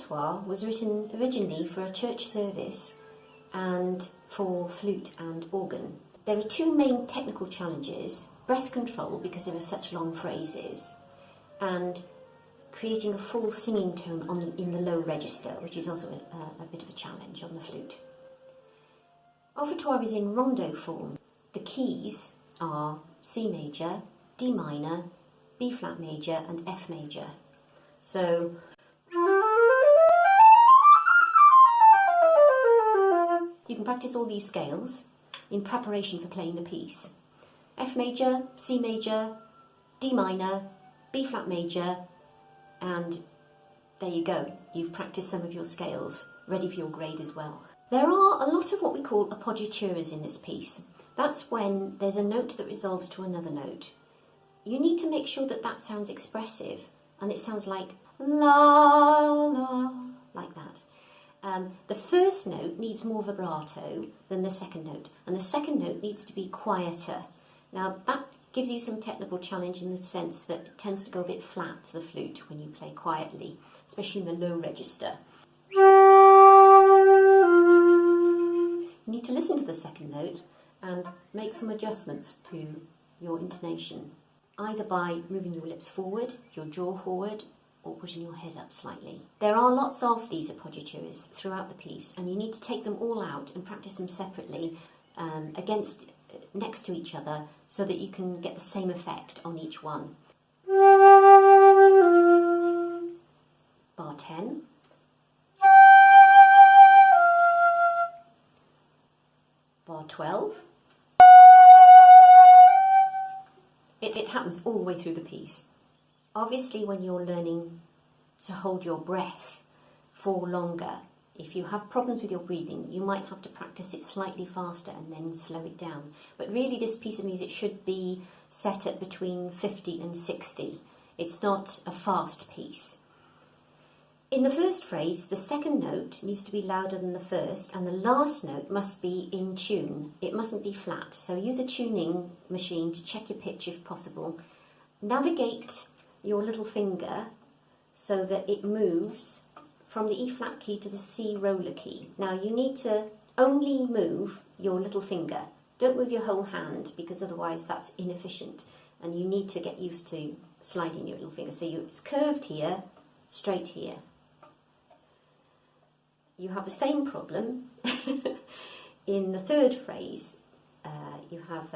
Offertoire was written originally for a church service and for flute and organ. There are two main technical challenges: breath control, because there are such long phrases, and creating a full singing tone in the low register, which is also a bit of a challenge on the flute. Offertoire is in rondo form. The keys are C major, D minor, B flat major and F major. So you can practice all these scales in preparation for playing the piece. F major, C major, D minor, B flat major, and there you go. You've practiced some of your scales, ready for your grade as well. There are a lot of what we call appoggiaturas in this piece. That's when there's a note that resolves to another note. You need to make sure that that sounds expressive, and it sounds like la la, like that. The first note needs more vibrato than the second note, and the second note needs to be quieter. Now that gives you some technical challenge in the sense that it tends to go a bit flat to the flute when you play quietly, especially in the low register. You need to listen to the second note and make some adjustments to your intonation, either by moving your lips forward, your jaw forward, or putting your head up slightly. There are lots of these appoggiaturas throughout the piece, and you need to take them all out and practice them separately next to each other, so that you can get the same effect on each one. Bar 10. Bar 12. It happens all the way through the piece. Obviously, when you're learning to hold your breath for longer, if you have problems with your breathing, you might have to practice it slightly faster and then slow it down. But really, this piece of music should be set at between 50 and 60. It's not a fast piece. In the first phrase, the second note needs to be louder than the first, and the last note must be in tune. It mustn't be flat. So use a tuning machine to check your pitch if possible. Navigate your little finger so that it moves from the E flat key to the C roller key. Now you need to only move your little finger. Don't move your whole hand, because otherwise that's inefficient, and you need to get used to sliding your little finger. So it's curved here, straight here. You have the same problem in the third phrase. You have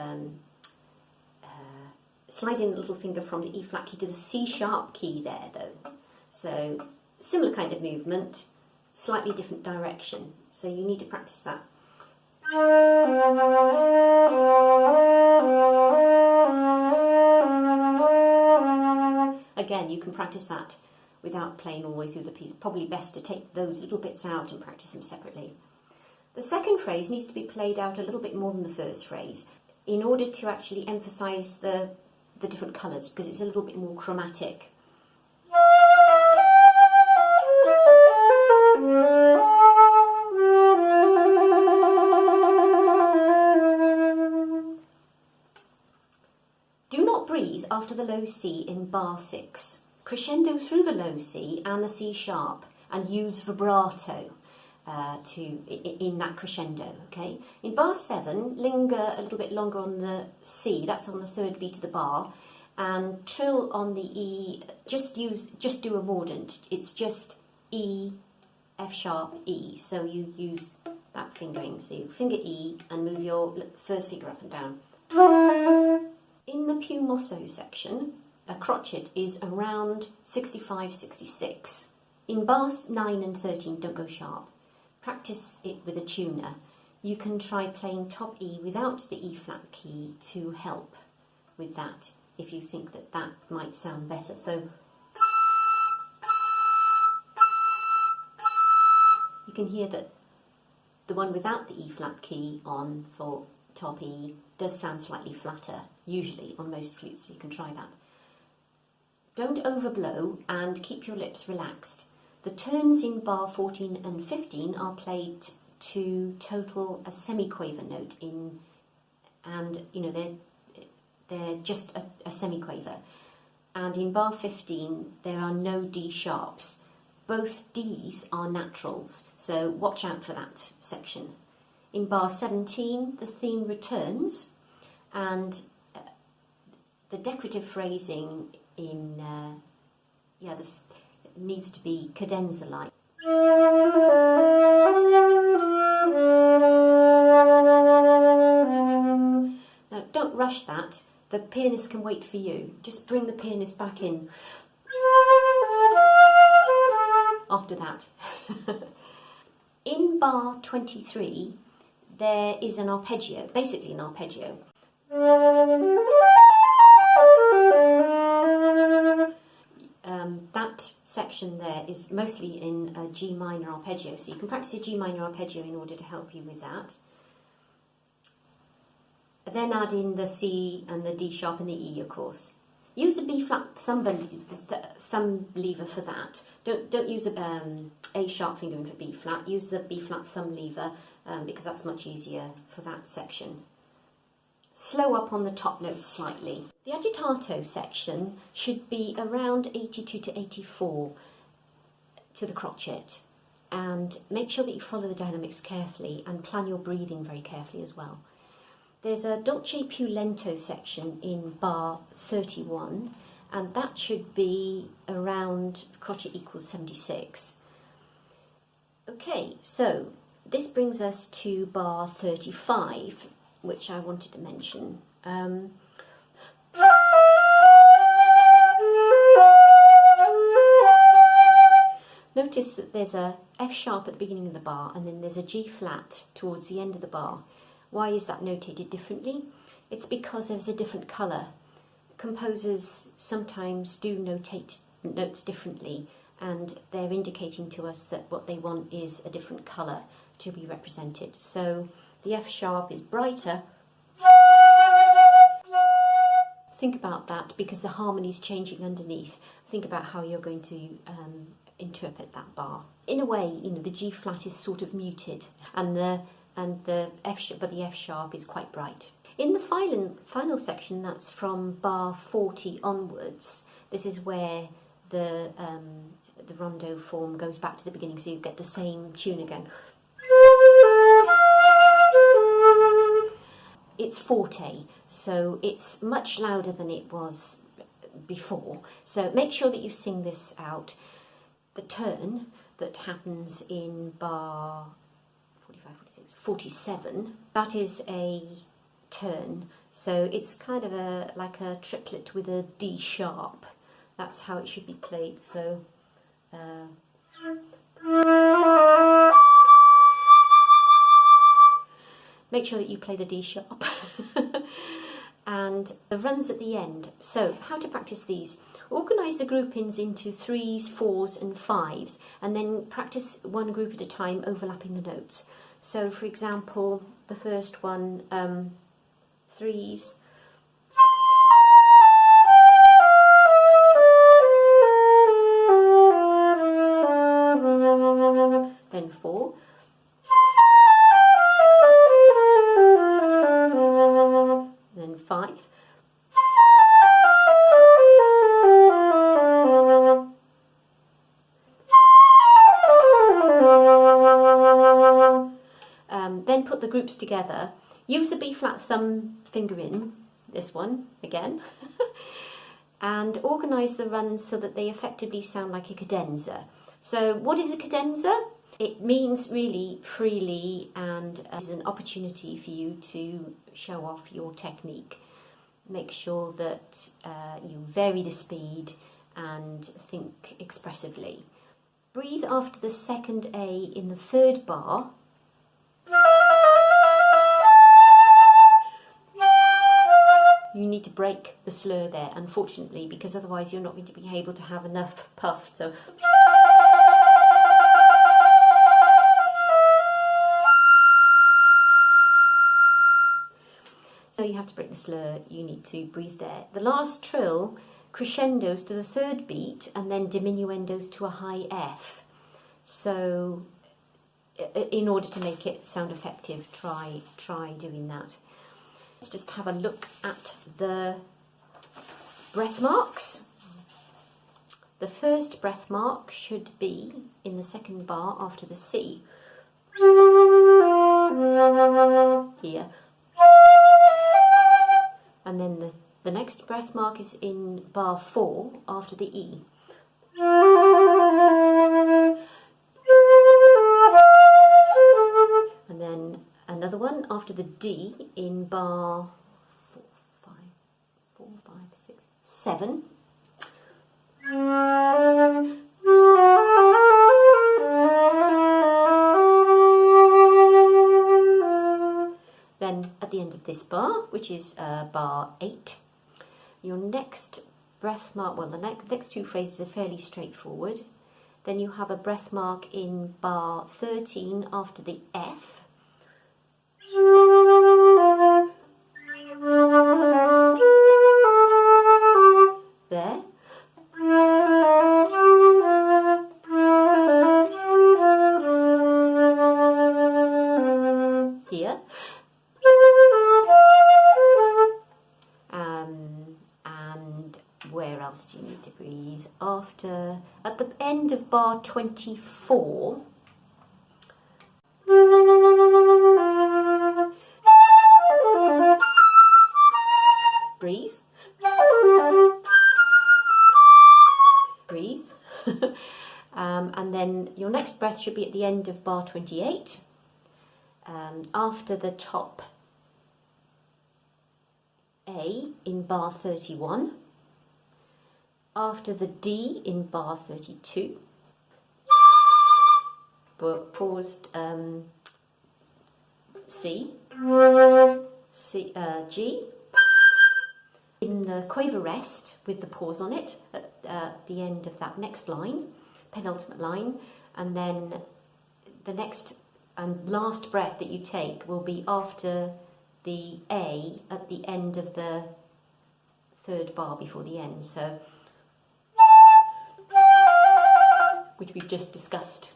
sliding the little finger from the E flat key to the C sharp key there, though. So similar kind of movement, slightly different direction. So you need to practice that. Again, you can practice that without playing all the way through the piece. Probably best to take those little bits out and practice them separately. The second phrase needs to be played out a little bit more than the first phrase in order to actually emphasise the different colours, because it's a little bit more chromatic. Do not breathe after the low C in bar 6. Crescendo through the low C and the C sharp, and use vibrato in that crescendo. Okay. In bar 7, linger a little bit longer on the C. That's on the third beat of the bar, and trill on the E. Just do a mordant. It's just E, F sharp, E. So you use that fingering. So you finger E and move your first finger up and down. In the più mosso section, a crotchet is around 65, 66. In bars 9 and 13, don't go sharp. Practice it with a tuner. You can try playing top E without the E flat key to help with that, if you think that that might sound better. So you can hear that the one without the E flat key on for top E does sound slightly flatter, usually on most flutes, so you can try that. Don't overblow and keep your lips relaxed. The turns in bar 14 and 15 are played to total a semiquaver note in, and you know they're just a semiquaver. And in bar 15 there are no D sharps. both Ds are naturals, so watch out for that section. In bar 17, the theme returns, and the decorative phrasing in needs to be cadenza-like. Now, don't rush that. The pianist can wait for you. Just bring the pianist back in after that. In bar 23, there is an arpeggio, basically an arpeggio. That section there is mostly in a G minor arpeggio, so you can practice a G minor arpeggio in order to help you with that. Then add in the C and the D sharp and the E, of course. Use a B flat thumb lever for that. Don't use A sharp fingering for B flat. Use the B flat thumb lever because that's much easier for that section. Slow up on the top notes slightly. The agitato section should be around 82 to 84 to the crotchet, and make sure that you follow the dynamics carefully and plan your breathing very carefully as well. There's a dolce più lento section in bar 31, and that should be around crotchet equals 76. Okay, so this brings us to bar 35, which I wanted to mention. Notice that there's a F sharp at the beginning of the bar, and then there's a G flat towards the end of the bar. Why is that notated differently? It's because there's a different colour. Composers sometimes do notate notes differently, and they're indicating to us that what they want is a different colour to be represented. So the F sharp is brighter. Think about that, because the harmony is changing underneath. Think about how you're going to interpret that bar. In a way, the G flat is sort of muted, and the F sharp is quite bright. In the final section, that's from bar 40 onwards. This is where the rondo form goes back to the beginning, so you get the same tune again. It's forte, so it's much louder than it was before. So make sure that you sing this out. The turn that happens in bar 45, 46, 47, that is a turn. So it's kind of like a triplet with a D sharp. That's how it should be played. So make sure that you play the D sharp. And the runs at the end. So how to practice these? Organise the groupings into 3s, 4s and 5s, and then practice one group at a time, overlapping the notes. So for example, the first one, 3s, then 4, then 5, then put the groups together. Use the B flat thumb fingering, this one again, and organise the runs so that they effectively sound like a cadenza. So what is a cadenza? It means really freely, and is an opportunity for you to show off your technique. Make sure that you vary the speed and think expressively. Breathe after the second A in the third bar. You need to break the slur there, unfortunately, because otherwise you're not going to be able to have enough puff. So you have to break the slur, you need to breathe there. The last trill crescendos to the third beat and then diminuendos to a high F. So in order to make it sound effective, try doing that. Let's just have a look at the breath marks. The first breath mark should be in the second bar after the C. Here. And then the next breath mark is in bar 4 after the E. And then another one after the D in bar 4, 5, 6, 7. Then at the end of this bar, which is bar 8, your next breath mark, well, the next two phrases are fairly straightforward. Then you have a breath mark in bar 13 after the F. There. Here. And where else do you need to breathe? After, at the end of bar 24, breathe. Breathe. And then your next breath should be at the end of bar 28, after the top A in bar 31, after the D in bar 32, but paused C, G, in the quaver rest with the pause on it at the end of that next line, penultimate line, and then the next and last breath that you take will be after the A at the end of the third bar before the end, so which we've just discussed.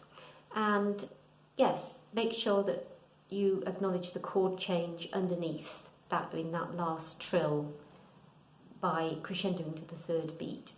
And yes, make sure that you acknowledge the chord change underneath that in that last trill by crescendoing to the third beat.